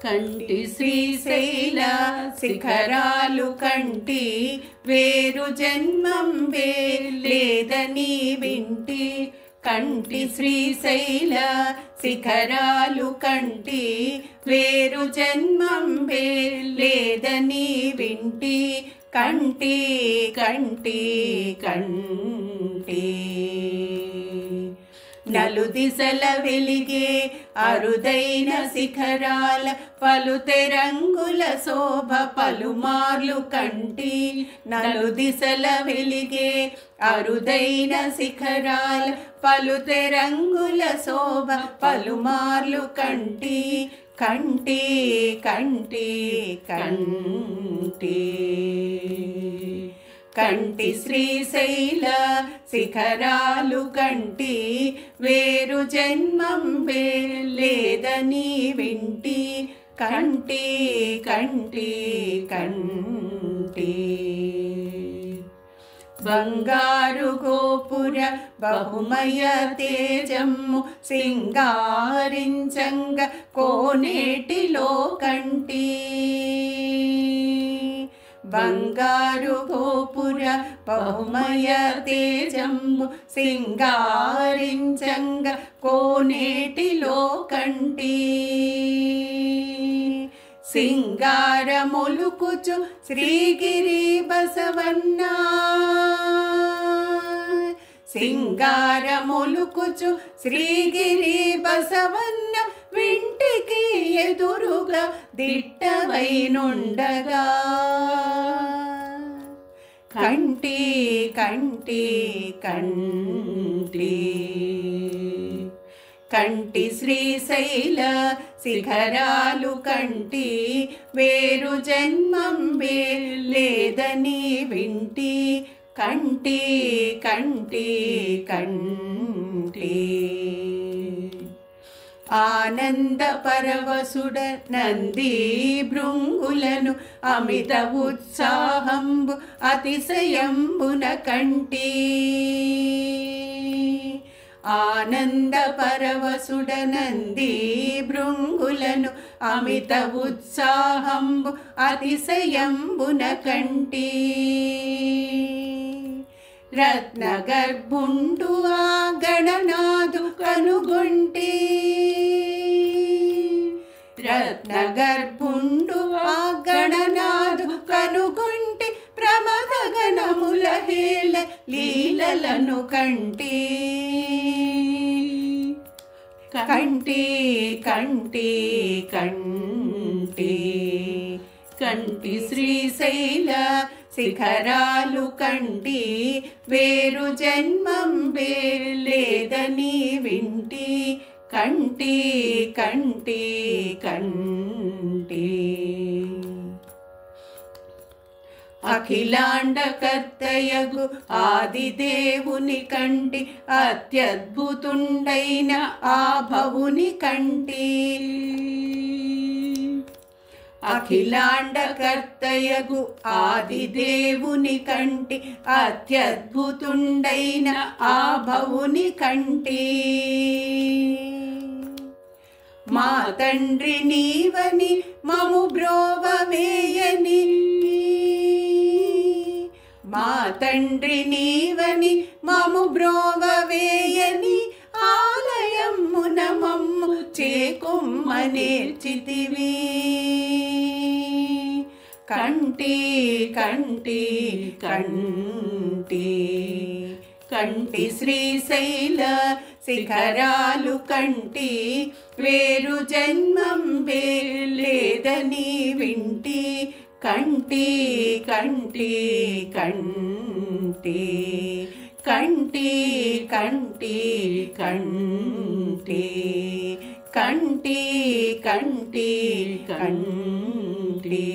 కంటి శ్రీశైల శిఖరాలు కంటి వేరు జన్మం లేదని వింటి కంటి శ్రీశైల శిఖరాలు కంటి వేరు జన్మం లేదని వింటి కంటి కంటి కంటి నలుదిశల వెలిగే అరుదైన శిఖరాల పలుతెరంగుల శోభ పలుమార్లు కంటి నలుదిశల వెలిగే అరుదైన శిఖరాల పలుతెరంగుల శోభ పలుమార్లు కంటి కంటి కంటి కంటి కంటి శ్రీశైల శిఖరాలు కంటి వేరు జన్మం లేదని వింటి కంటి కంటి కంటి బంగారు గోపుర బహుమయ తేజమ్ము సింగారించంగ కోనేటిలో కంటి బంగారు గోపుర బహుమయ తేజంబు సింగారించంగ కోనేటిలో కంటి సింగారములుకుచు శ్రీగిరి బసవన్న సింగారములుకుచు శ్రీగిరి బసవన్న వింటికి ఎదురుగా దిట్టవైనుండగా కంటి కంటి కంటి కంటి శ్రీశైల శిఖరాలు కంటి వేరు జన్మం లేదని వింటి కంటి కంటి కంటి ఆనంద పరవశుడ నంది భృంగులను అమిత ఉత్సాహంబు అతిశయంబున కంటి ఆనంద పరవశుడ నంది భృంగులను అమిత ఉత్సాహంబు అతిశయంబున కంటి రత్నగర్భుండు ఆ గణనాథు కనుగొంటి రత్నగర్భుండు ఆ గణనాథు కనుగొంటి ప్రమద గణముల హేళ లీలలను కంటి కంటి కంటి కంటి కంటి శ్రీశైల శిఖరాలు కంటి వేరు జన్మం లేదని వింటి కంటి కంటి కంటి అఖిలాండ కర్తయగు ఆదిదేవుని కంటి అత్యద్భుతుండైన ఆ భవుని కంటి అఖిలాండ కర్తయగు ఆదిదేవుని కంటి అత్యద్భుతుండైన ఆ భవుని కంటి మా తండ్రి నీవని మము బ్రోవవేయని మా తండ్రి నీవని మము బ్రోవవేయని ఆలయమున మమ్ము చేకొమ్మనేర్చితివి కంటి కంటి కంటి కంటి శ్రీశైల శిఖరాలు కంటి వేరు జన్మం లేదని వింటి కంటి కంటి కంటి కంటి కంటి కంటి కంటి కంటి కంటి